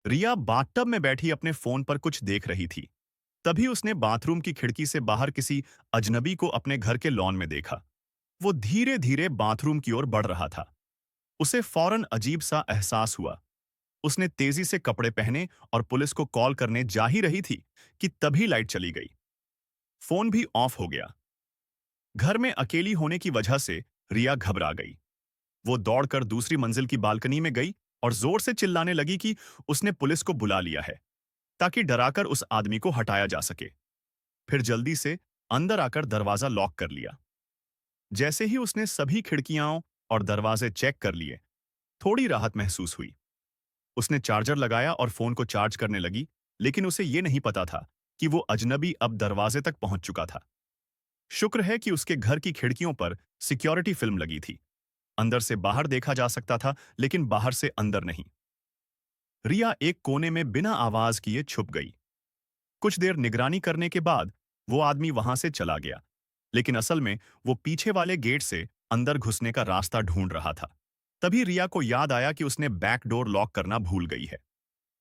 रिया bathtub में बैठी अपने फोन पर कुछ देख रही थी। तभी उसने बाथरूम की खिड़की से बाहर किसी अजनबी को अपने घर के लॉन में देखा। वो धीरे धीरे बाथरूम की ओर बढ़ रहा था। उसे फौरन अजीब सा एहसास हुआ। उसने तेजी से कपड़े पहने और पुलिस को कॉल करने जा ही रही थी कि तभी लाइट चली गई। फोन भी ऑफ हो गया। घर में अकेली होने की वजह से रिया घबरा गई। वो दौड़कर दूसरी मंजिल की बालकनी में गई और जोर से चिल्लाने लगी कि उसने पुलिस को बुला लिया है, ताकि डराकर उस आदमी को हटाया जा सके। फिर जल्दी से अंदर आकर दरवाजा लॉक कर लिया। जैसे ही उसने सभी खिड़कियां और दरवाजे चेक कर लिए, थोड़ी राहत महसूस हुई। उसने चार्जर लगाया और फोन को चार्ज करने लगी, लेकिन उसे यह नहीं पता था कि वो अजनबी अब दरवाजे तक पहुंच चुका था। शुक्र है कि उसके घर की खिड़कियों पर सिक्योरिटी फिल्म लगी थी। अंदर से बाहर देखा जा सकता था, लेकिन बाहर से अंदर नहीं। रिया एक कोने में बिना आवाज किए छुप गई। कुछ देर निगरानी करने के बाद वो आदमी वहां से चला गया, लेकिन असल में वो पीछे वाले गेट से अंदर घुसने का रास्ता ढूंढ रहा था। तभी रिया को याद आया कि उसने बैक डोर लॉक करना भूल गई है।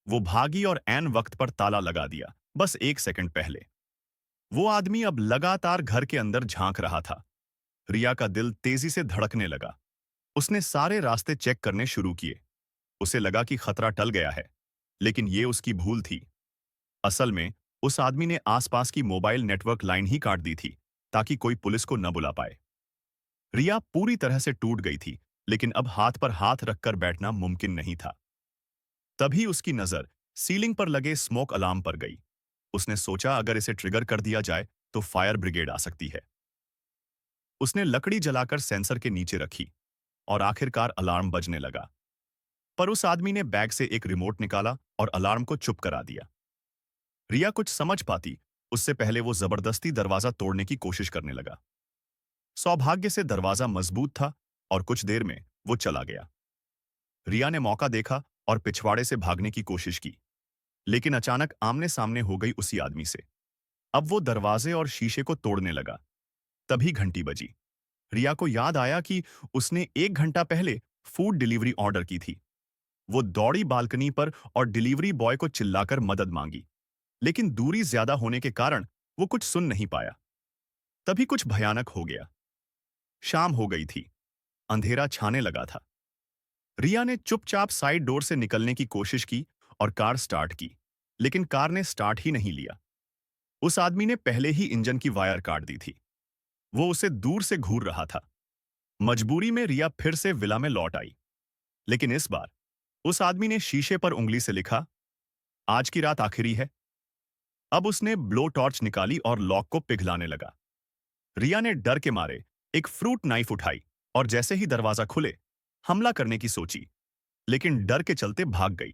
वो भागी और ऐन वक्त पर ताला लगा दिया, बस 1 सेकंड पहले। वो आदमी अब लगातार घर के अंदर झांक रहा था। रिया का दिल तेजी से धड़कने लगा। उसने सारे रास्ते चेक करने शुरू किए। उसे लगा कि खतरा टल गया है, लेकिन ये उसकी भूल थी। असल में उस आदमी ने आसपास की मोबाइल नेटवर्क लाइन ही काट दी थी, ताकि कोई पुलिस को न बुला पाए। रिया पूरी तरह से टूट गई थी, लेकिन अब हाथ पर हाथ रखकर बैठना मुमकिन नहीं था। तभी उसकी नजर सीलिंग पर लगे स्मोक अलार्म पर गई। उसने सोचा अगर इसे ट्रिगर कर दिया जाए तो फायर ब्रिगेड आ सकती है। उसने लकड़ी जलाकर सेंसर के नीचे रखी और आखिरकार अलार्म बजने लगा। पर उस आदमी ने बैग से एक रिमोट निकाला और अलार्म को चुप करा दिया। रिया कुछ समझ पाती उससे पहले वो जबरदस्ती दरवाजा तोड़ने की कोशिश करने लगा। सौभाग्य से दरवाजा मजबूत था और कुछ देर में वो चला गया। रिया ने मौका देखा और पिछवाड़े से भागने की कोशिश की, लेकिन अचानक आमने सामने हो गई उसी आदमी से। अब वो दरवाजे और शीशे को तोड़ने लगा। तभी घंटी बजी। रिया को याद आया कि उसने 1 घंटा पहले फूड डिलीवरी ऑर्डर की थी। वो दौड़ी बालकनी पर और डिलीवरी बॉय को चिल्लाकर मदद मांगी, लेकिन दूरी ज्यादा होने के कारण वो कुछ सुन नहीं पाया। तभी कुछ भयानक हो गया। शाम हो गई थी। अंधेरा छाने लगा था। रिया ने चुपचाप साइड डोर से निकलने की कोशिश की और कार स्टार्ट की, लेकिन कार ने स्टार्ट ही नहीं लिया। उस आदमी ने पहले ही इंजन की वायर काट दी थी। वो उसे दूर से घूर रहा था। मजबूरी में रिया फिर से विला में लौट आई, लेकिन इस बार उस आदमी ने शीशे पर उंगली से लिखा, आज की रात आखिरी है। अब उसने ब्लो टॉर्च निकाली और लॉक को पिघलाने लगा। रिया ने डर के मारे एक फ्रूट नाइफ उठाई और जैसे ही दरवाजा खुले, हमला करने की सोची, लेकिन डर के चलते भाग गई।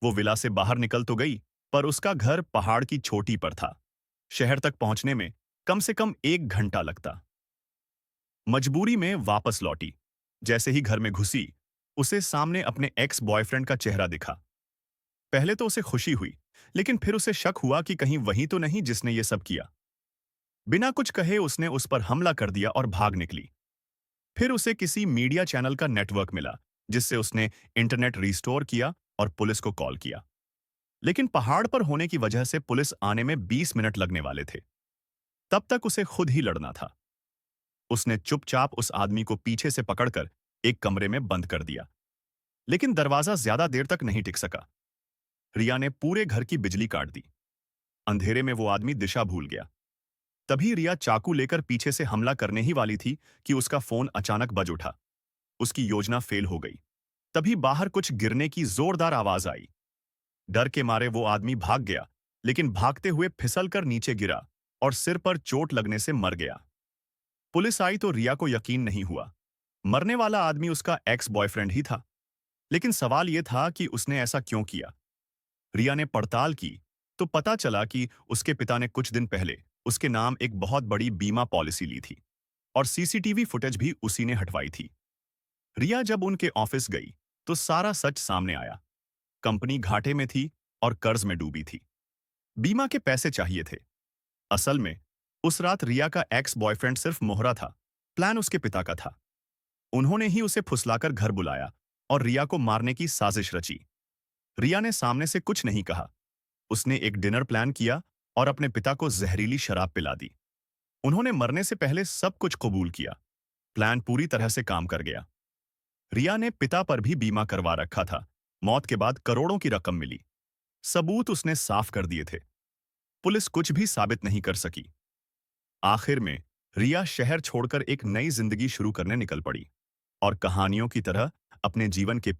वो विला से बाहर निकल तो गई, पर उसका घर पहाड़ की चोटी पर था। शहर तक पहुंचने में कम से कम 1 घंटा लगता। मजबूरी में वापस लौटी। जैसे ही घर में घुसी, उसे सामने अपने एक्स बॉयफ्रेंड का चेहरा दिखा। पहले तो उसे खुशी हुई, लेकिन फिर उसे शक हुआ कि कहीं वही तो नहीं जिसने ये सब किया। बिना कुछ कहे उसने उस पर हमला कर दिया और भाग निकली। फिर उसे किसी मीडिया चैनल का नेटवर्क मिला, जिससे उसने इंटरनेट रिस्टोर किया और पुलिस को कॉल किया। लेकिन पहाड़ पर होने की वजह से पुलिस आने में 20 मिनट लगने वाले थे। तब तक उसे खुद ही लड़ना था। उसने चुपचाप उस आदमी को पीछे से पकड़कर एक कमरे में बंद कर दिया, लेकिन दरवाजा ज्यादा देर तक नहीं टिक सका। रिया ने पूरे घर की बिजली काट दी। अंधेरे में वो आदमी दिशा भूल गया। तभी रिया चाकू लेकर पीछे से हमला करने ही वाली थी कि उसका फोन अचानक बज उठा। उसकी योजना फेल हो गई। तभी बाहर कुछ गिरने की जोरदार आवाज आई। डर के मारे वो आदमी भाग गया, लेकिन भागते हुए फिसलकर नीचे गिरा और सिर पर चोट लगने से मर गया। पुलिस आई तो रिया को यकीन नहीं हुआ। मरने वाला आदमी उसका एक्स बॉयफ्रेंड ही था। लेकिन सवाल यह था कि उसने ऐसा क्यों किया। रिया ने पड़ताल की तो पता चला कि उसके पिता ने कुछ दिन पहले उसके नाम एक बहुत बड़ी बीमा पॉलिसी ली थी और सीसीटीवी फुटेज भी उसी ने हटवाई थी। रिया जब उनके ऑफिस गई तो सारा सच सामने आया। कंपनी घाटे में थी और कर्ज में डूबी थी। बीमा के पैसे चाहिए थे। असल में उस रात रिया का एक्स बॉयफ्रेंड सिर्फ मोहरा था। प्लान उसके पिता का था। उन्होंने ही उसे फुसलाकर घर बुलाया और रिया को मारने की साजिश रची। रिया ने सामने से कुछ नहीं कहा। उसने एक डिनर प्लान किया और अपने पिता को जहरीली शराब पिला दी। उन्होंने मरने से पहले सब कुछ कबूल किया। प्लान पूरी तरह से काम कर गया। रिया ने पिता पर भी बीमा करवा रखा था। मौत के बाद करोड़ों की रकम मिली। सबूत उसने साफ कर दिए थे। पुलिस कुछ भी साबित नहीं कर सकी। आखिर में रिया शहर छोड़कर एक नई जिंदगी शुरू करने निकल पड़ी और कहानियों की तरह अपने जीवन के